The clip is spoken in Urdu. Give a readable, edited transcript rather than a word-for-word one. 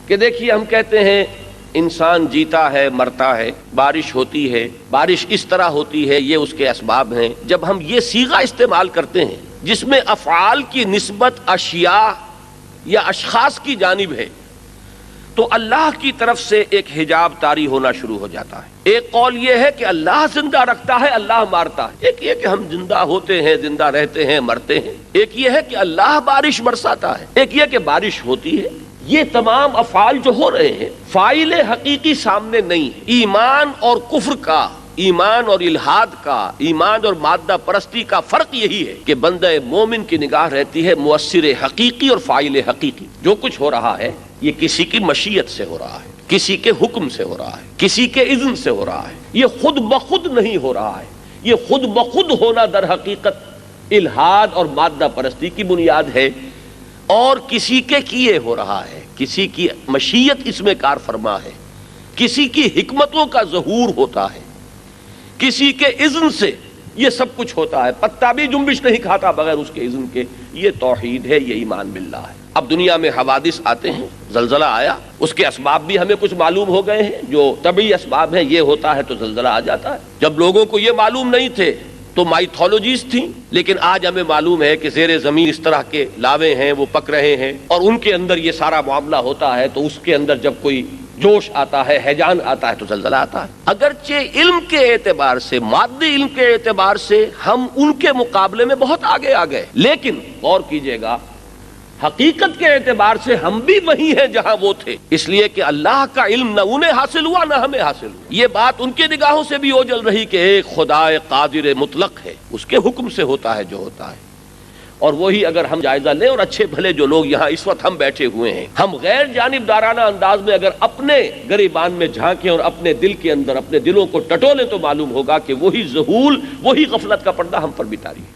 کہ دیکھیے ہم کہتے ہیں انسان جیتا ہے مرتا ہے، بارش ہوتی ہے، بارش اس طرح ہوتی ہے، یہ اس کے اسباب ہیں۔ جب ہم یہ صیغہ استعمال کرتے ہیں جس میں افعال کی نسبت اشیاء یا اشخاص کی جانب ہے، تو اللہ کی طرف سے ایک حجاب طاری ہونا شروع ہو جاتا ہے۔ ایک قول یہ ہے کہ اللہ زندہ رکھتا ہے، اللہ مارتا ہے۔ ایک یہ کہ ہم زندہ ہوتے ہیں، زندہ رہتے ہیں، مرتے ہیں۔ ایک یہ ہے کہ اللہ بارش برساتا ہے، ایک یہ کہ بارش ہوتی ہے۔ یہ تمام افعال جو ہو رہے ہیں، فاعل حقیقی سامنے نہیں ہے۔ ایمان اور کفر کا، ایمان اور الحاد کا، ایمان اور مادہ پرستی کا فرق یہی ہے کہ بندہ مومن کی نگاہ رہتی ہے مؤثر حقیقی اور فاعل حقیقی۔ جو کچھ ہو رہا ہے یہ کسی کی مشیت سے ہو رہا ہے، کسی کے حکم سے ہو رہا ہے، کسی کے اذن سے ہو رہا ہے۔ یہ خود بخود نہیں ہو رہا ہے۔ یہ خود بخود ہونا در حقیقت الحاد اور مادہ پرستی کی بنیاد ہے، اور کسی کے کیے ہو رہا ہے، کسی کی مشیت اس میں کار فرما ہے، کسی کی حکمتوں کا ظہور ہوتا ہے، کسی کے اذن سے یہ سب کچھ ہوتا ہے۔ پتا بھی جنبش نہیں کھاتا بغیر اس کے اذن کے۔ یہ توحید ہے، یہ ایمان باللہ ہے۔ اب دنیا میں حوادث آتے ہیں، زلزلہ آیا، اس کے اسباب بھی ہمیں کچھ معلوم ہو گئے ہیں، جو طبعی اسباب ہیں، یہ ہوتا ہے تو زلزلہ آ جاتا ہے۔ جب لوگوں کو یہ معلوم نہیں تھے تو مائتھولوجیز تھیں، لیکن آج ہمیں معلوم ہے کہ زیر زمین اس طرح کے لاوے ہیں، وہ پک رہے ہیں، اور ان کے اندر یہ سارا معاملہ ہوتا ہے، تو اس کے اندر جب کوئی جوش آتا ہے، ہیجان آتا ہے، تو زلزلہ آتا ہے۔ اگرچہ علم کے اعتبار سے، مادی علم کے اعتبار سے ہم ان کے مقابلے میں بہت آگے آ گئے، لیکن غور کیجئے گا حقیقت کے اعتبار سے ہم بھی وہی ہیں جہاں وہ تھے، اس لیے کہ اللہ کا علم نہ انہیں حاصل ہوا نہ ہمیں حاصل ہوا۔ یہ بات ان کی نگاہوں سے بھی اوجل رہی کہ ایک خدا قادر مطلق ہے، اس کے حکم سے ہوتا ہے جو ہوتا ہے۔ اور وہی اگر ہم جائزہ لیں، اور اچھے بھلے جو لوگ یہاں اس وقت ہم بیٹھے ہوئے ہیں، ہم غیر جانبدارانہ انداز میں اگر اپنے گریبان میں جھانکیں اور اپنے دل کے اندر اپنے دلوں کو ٹٹولیں، تو معلوم ہوگا کہ وہی ذہول، وہی غفلت کا پردہ ہم پر بھی طاری ہے۔